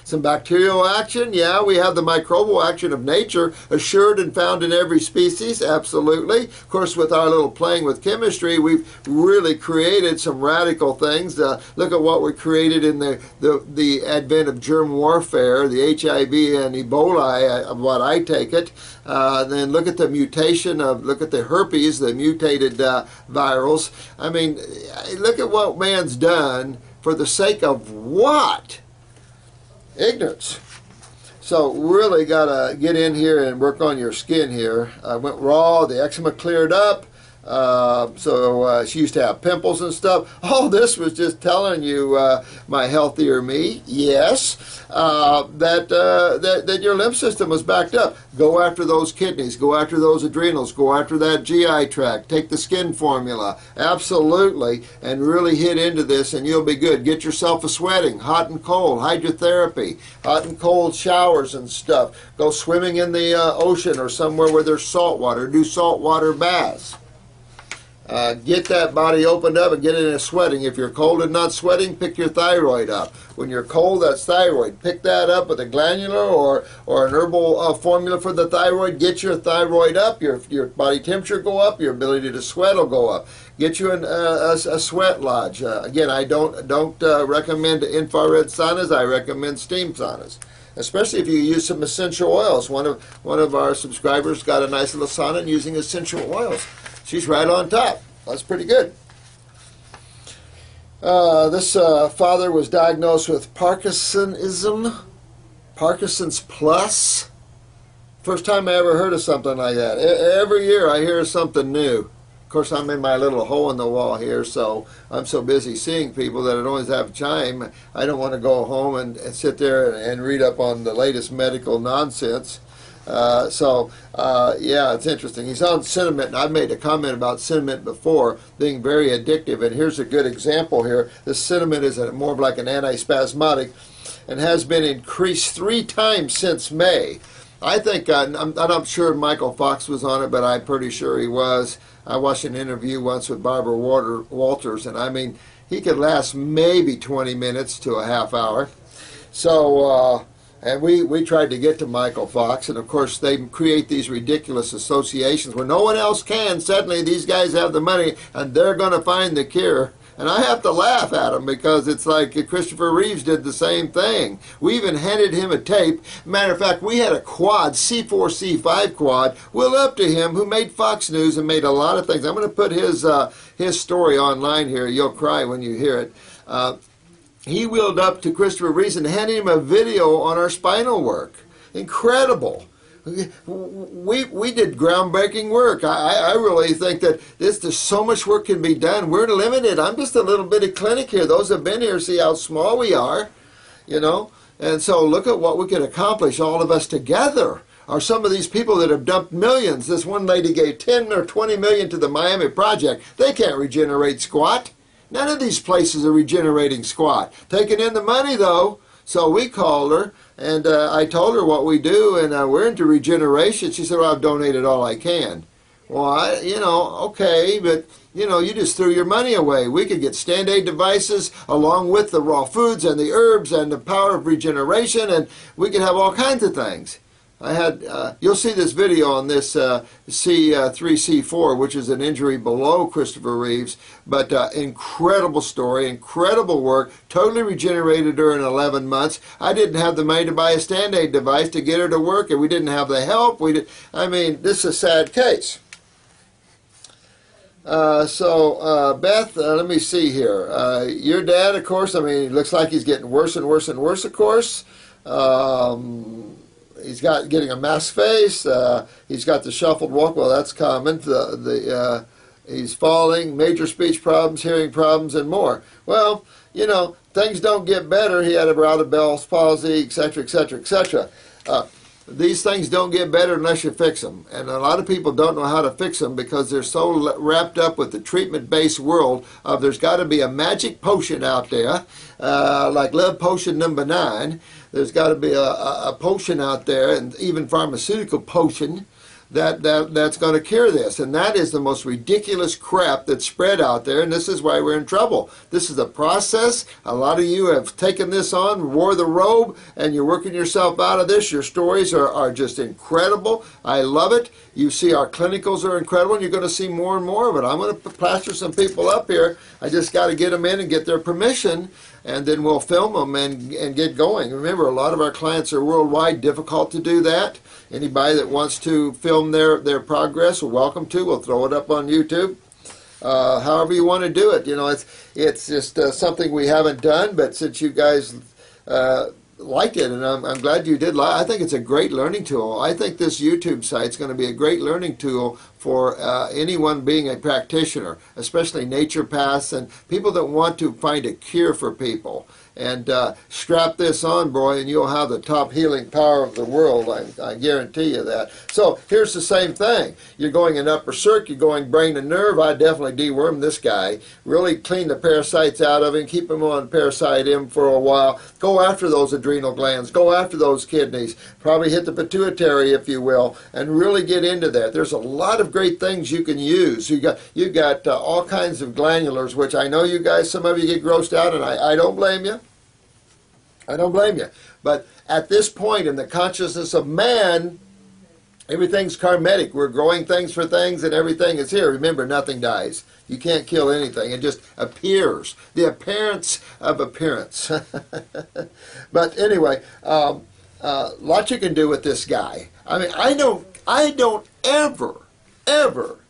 Some bacterial action, yeah, we have the microbial action of nature assured and found in every species, absolutely. Of course, with our little playing with chemistry, we've really created some radical things. Look at what we created in the advent of germ warfare, the HIV and Ebola, what I take it. Then look at the mutation of, look at the herpes, the mutated virals. I mean, look at what man's done for the sake of what? Ignorance. So really got to get in here and work on your skin here. I went raw, the eczema cleared up. She used to have pimples and stuff. All this was just telling you, my healthier me, yes, that your lymph system was backed up. Go after those kidneys, go after those adrenals, go after that GI tract, take the skin formula, absolutely, and really hit into this and you'll be good. Get yourself a sweating, hot and cold, hydrotherapy, hot and cold showers and stuff. Go swimming in the ocean or somewhere where there's salt water, do saltwater baths. Get that body opened up and get it in a sweating. If you're cold and not sweating, pick your thyroid up. When you're cold, that's thyroid. Pick that up with a glandular or an herbal formula for the thyroid. Get your thyroid up, your body temperature go up, your ability to sweat will go up. Get you a sweat lodge. Again, I don't recommend infrared saunas. I recommend steam saunas, especially if you use some essential oils. One of our subscribers got a nice little sauna and using essential oils. She's right on top. That's pretty good. This father was diagnosed with Parkinsonism, Parkinson's plus. First time I ever heard of something like that. Every year I hear something new. Of course, I'm in my little hole in the wall here, so I'm so busy seeing people that I don't always have time. I don't want to go home and sit there and read up on the latest medical nonsense. Yeah, it's interesting. He's on cinnamon, and I've made a comment about cinnamon before being very addictive, and here's a good example here. This cinnamon is more of like an antispasmodic and has been increased 3 times since May. I think, I'm not sure Michael Fox was on it, but I'm pretty sure he was. I watched an interview once with Barbara Walters, and I mean, he could last maybe 20 minutes to a half hour. So, and we tried to get to Michael Fox, and of course they create these ridiculous associations where no one else can. Suddenly these guys have the money and they're going to find the cure. And I have to laugh at them because it's like Christopher Reeves did the same thing. We even handed him a tape. Matter of fact, we had a quad, C4, C5 quad, Will up to him, who made Fox News and made a lot of things. I'm going to put his story online here. You'll cry when you hear it. He wheeled up to Christopher Reeves and handed him a video on our spinal work. Incredible. We did groundbreaking work. I really think that there's so much work can be done. We're limited. I'm just a little bitty clinic here. Those who have been here see how small we are, you know. And so look at what we can accomplish, all of us together. Are some of these people that have dumped millions. This one lady gave 10 or 20 million to the Miami project. They can't regenerate squat. None of these places are regenerating squat. Taking in the money, though. So we called her, and I told her what we do, and we're into regeneration. She said, well, I've donated all I can. Well, okay, but, you just threw your money away. We could get stand-aid devices along with the raw foods and the herbs and the power of regeneration, and we could have all kinds of things. I had, you'll see this video on this C3, C4, which is an injury below Christopher Reeves, but incredible story, incredible work, totally regenerated her in 11 months. I didn't have the money to buy a stand-aid device to get her to work, and we didn't have the help. I mean, this is a sad case. Beth, let me see here. Your dad, of course, I mean, it looks like he's getting worse and worse and worse, of course. He's getting a masked face. He's got the shuffled walk. Well, that's common. He's falling, major speech problems, hearing problems, and more. Well, things don't get better. He had a bout of Bell's palsy, etc., etc., etc. These things don't get better unless you fix them. And a lot of people don't know how to fix them because they're so wrapped up with the treatment-based world of there's got to be a magic potion out there, like Love Potion number 9. There's got to be a potion out there, and even pharmaceutical potion, that's going to cure this. And that is the most ridiculous crap that's spread out there, and this is why we're in trouble. This is a process. A lot of you have taken this on, wore the robe, and you're working yourself out of this. Your stories are just incredible. I love it. You see our clinicals are incredible, and you're going to see more and more of it. I'm going to plaster some people up here. I just got to get them in and get their permission, and then we'll film them and get going. Remember, a lot of our clients are worldwide. Difficult to do that. Anybody that wants to film their progress, we're welcome to. We'll throw it up on YouTube. However you want to do it. You know, it's just something we haven't done, but since you guys like it, and I'm glad you did. I think it's a great learning tool. I think this YouTube site's going to be a great learning tool for anyone being a practitioner, especially naturopaths and people that want to find a cure for people. And strap this on, boy, and you'll have the top healing power of the world. I guarantee you that. So here's the same thing. You're going in upper circ, you're going brain and nerve. I definitely deworm this guy. Really clean the parasites out of him, keep him on Parasite M for a while. Go after those adrenal glands, go after those kidneys, probably hit the pituitary, if you will, and really get into that. There's a lot of great things you can use. You got all kinds of glandulars, which I know you guys, some of you get grossed out, and I don't blame you. I don't blame you. But at this point in the consciousness of man, everything's karmatic. We're growing things for things, and everything is here. Remember, nothing dies. You can't kill anything. It just appears. The appearance of appearance. But anyway, lot you can do with this guy. I mean, I don't ever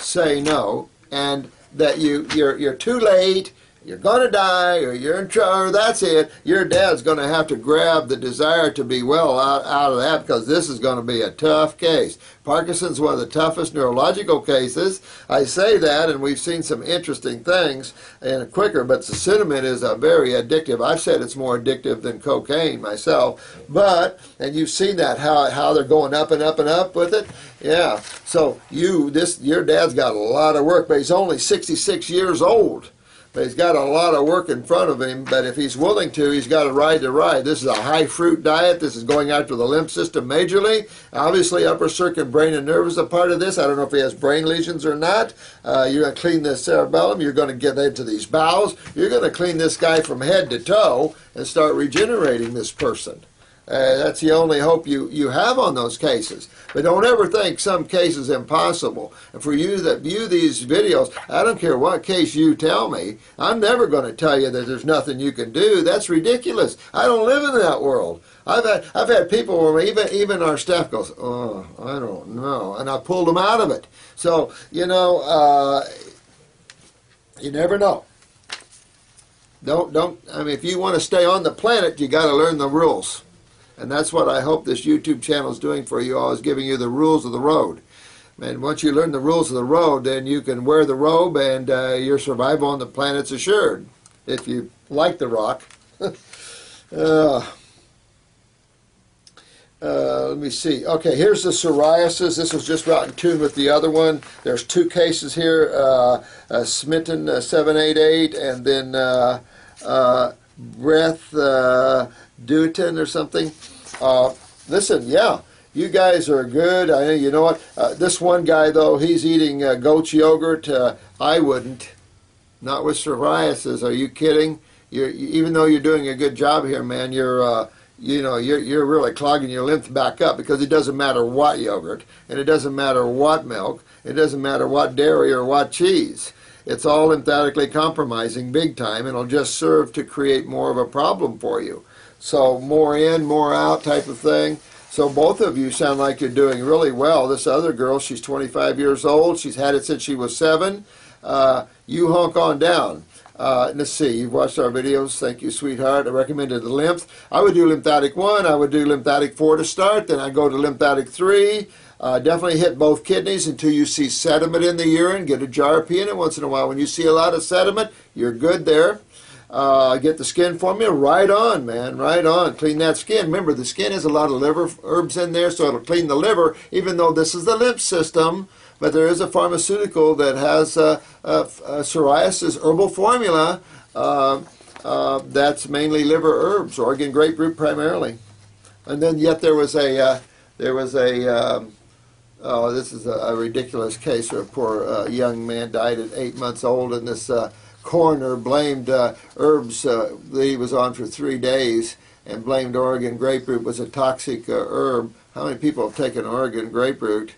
say no, and that you're too late, you're going to die, or you're in trouble, or that's it. Your dad's going to have to grab the desire to be well out of that, because this is going to be a tough case. Parkinson's one of the toughest neurological cases. I say that, and we've seen some interesting things and quicker, but the cinnamon is a very addictive. I've said it's more addictive than cocaine myself, and you've seen that, how they're going up and up and up with it. Yeah, so your dad's got a lot of work, but he's only 66 years old. But he's got a lot of work in front of him, but if he's willing to, he's got to ride the ride. This is a high-fruit diet. This is going after the lymph system majorly. Obviously, upper circuit, brain, and nerve is a part of this. I don't know if he has brain lesions or not. You're going to clean the cerebellum. You're going to get into these bowels. You're going to clean this guy from head to toe and start regenerating this person. That's the only hope you have on those cases. But don't ever think some case is impossible. And for you that view these videos, I don't care what case you tell me, I'm never going to tell you that there's nothing you can do. That's ridiculous. I don't live in that world. I've had people where even our staff goes, oh, I don't know, and I pulled them out of it. So, you know, you never know. I mean, if you want to stay on the planet, you got to learn the rules. And that's what I hope this YouTube channel is doing for you all, is giving you the rules of the road. And once you learn the rules of the road, then you can wear the robe, and your survival on the planet's assured, if you like the rock. Let me see. Okay, here's the psoriasis. This was just about in tune with the other one. There's two cases here, Smitten 788, and then Breath Dutin or something. Listen, yeah, you guys are good. You know what? This one guy, though, he's eating goat's yogurt. I wouldn't. Not with psoriasis. Are you kidding? Even though you're doing a good job here, man, you're really clogging your lymph back up, because it doesn't matter what yogurt, and it doesn't matter what milk, it doesn't matter what dairy or what cheese. It's all lymphatically compromising big time, and it'll just serve to create more of a problem for you. So more in, more out type of thing. So both of you sound like you're doing really well. This other girl, she's 25 years old. She's had it since she was 7. You honk on down. Let's see, you've watched our videos. Thank you, sweetheart. I recommended the lymph. I would do lymphatic 1. I would do lymphatic 4 to start. Then I go to lymphatic 3. Definitely hit both kidneys until you see sediment in the urine. Get a jar of pee in it once in a while. When you see a lot of sediment, you're good there. Get the skin formula. Right on, man. Right on. Clean that skin. Remember, the skin has a lot of liver herbs in there, so it'll clean the liver, even though this is the lymph system. But there is a pharmaceutical that has psoriasis herbal formula that's mainly liver herbs, Oregon grapefruit primarily. And then yet there was a Oh, this is a ridiculous case where a poor young man died at 8 months old, and this coroner blamed herbs that he was on for 3 days and blamed Oregon grapefruit was a toxic herb. How many people have taken Oregon grapefruit?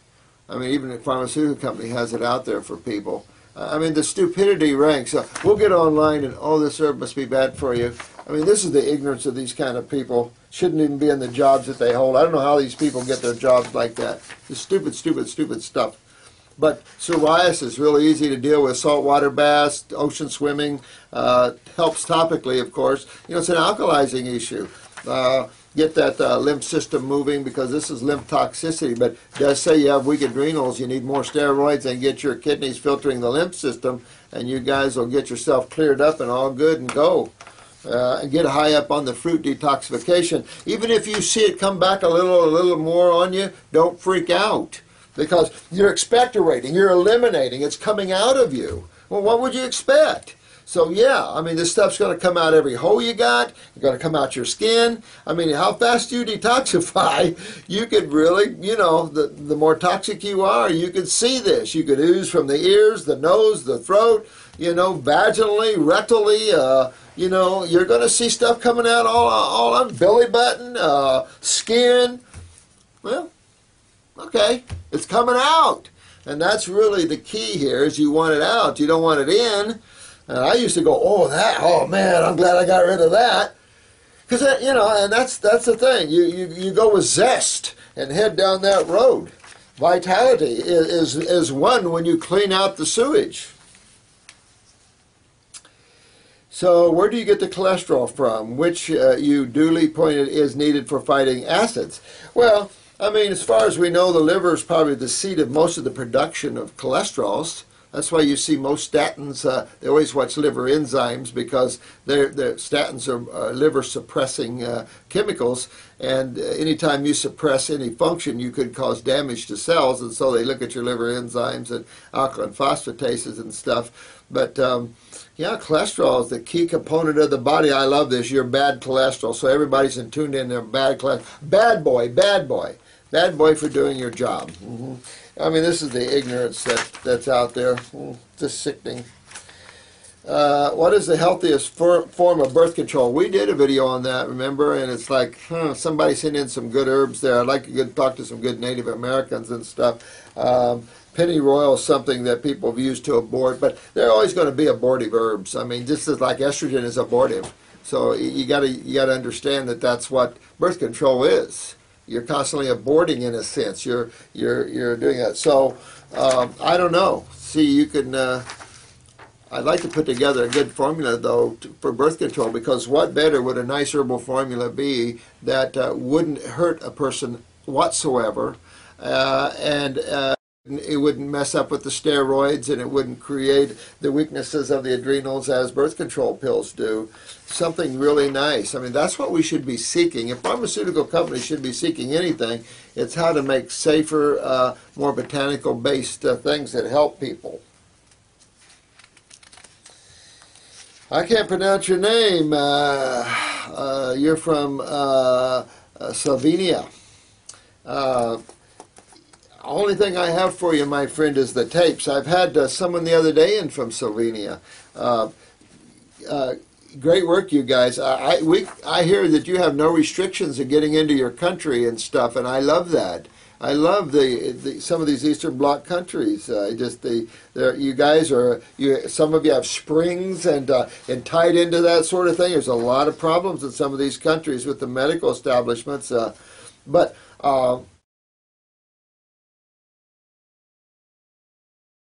I mean, even the pharmaceutical company has it out there for people. I mean, the stupidity ranks. We'll get online and, oh, this herb must be bad for you. I mean, this is the ignorance of these kind of people. Shouldn't even be in the jobs that they hold. I don't know how these people get their jobs like that. It's stupid, stupid, stupid stuff. But psoriasis is really easy to deal with. Saltwater baths, ocean swimming, helps topically, of course. You know, it's an alkalizing issue. Get that lymph system moving, because this is lymph toxicity. But it does say you have weak adrenals, you need more steroids and get your kidneys filtering the lymph system, and you guys will get yourself cleared up and all good and go. And get high up on the fruit detoxification. Even if you see it come back a little more on you, don't freak out, because you're expectorating, you're eliminating, it's coming out of you. Well, what would you expect? So yeah, I mean, this stuff's going to come out every hole you got. It's going to come out your skin. I mean, how fast you detoxify, you could really, you know, the more toxic you are, you could see this. You could ooze from the ears, the nose, the throat, you know, vaginally, rectally, you know, you're going to see stuff coming out all on belly button, skin. Well, okay, it's coming out. And that's really the key here, is you want it out. You don't want it in. And I used to go, oh man, I'm glad I got rid of that. Because, you know, and that's the thing. You go with zest and head down that road. Vitality is one when you clean out the sewage. So where do you get the cholesterol from, which you duly pointed is needed for fighting acids? Well, I mean, as far as we know, the liver is probably the seat of most of the production of cholesterols. That's why you see most statins, they always watch liver enzymes, because the statins are liver suppressing chemicals, and anytime you suppress any function, you could cause damage to cells, and so they look at your liver enzymes and alkaline phosphatases and stuff. But yeah, cholesterol is the key component of the body. I love this. You're bad cholesterol, so everybody's tuned in there. Bad cholesterol. Bad boy, bad boy. Bad boy for doing your job. I mean, this is the ignorance that's out there. Just sickening. What is the healthiest form of birth control? We did a video on that, remember? And it's like, somebody sent in some good herbs there. I'd like to talk to some good Native Americans and stuff. Pennyroyal is something that people have used to abort, but they're always going to be abortive herbs. I mean, just as like estrogen is abortive. So you got to understand that that's what birth control is. You're constantly aborting, in a sense. You're doing that. So I don't know. See, you can. I'd like to put together a good formula, though, for birth control, because what better would a nice herbal formula be that wouldn't hurt a person whatsoever, and it wouldn't mess up with the steroids, and it wouldn't create the weaknesses of the adrenals as birth control pills do. Something really nice. I mean, that's what we should be seeking. If pharmaceutical companies should be seeking anything, it's how to make safer, more botanical-based things that help people. I can't pronounce your name. You're from Slovenia. Only thing I have for you, my friend, is the tapes. I've had someone the other day in from Slovenia. Great work, you guys. I hear that you have no restrictions in getting into your country and stuff, and I love that. I love some of these Eastern Bloc countries. You guys are some of you have springs and tied into that sort of thing. There's a lot of problems in some of these countries with the medical establishments, but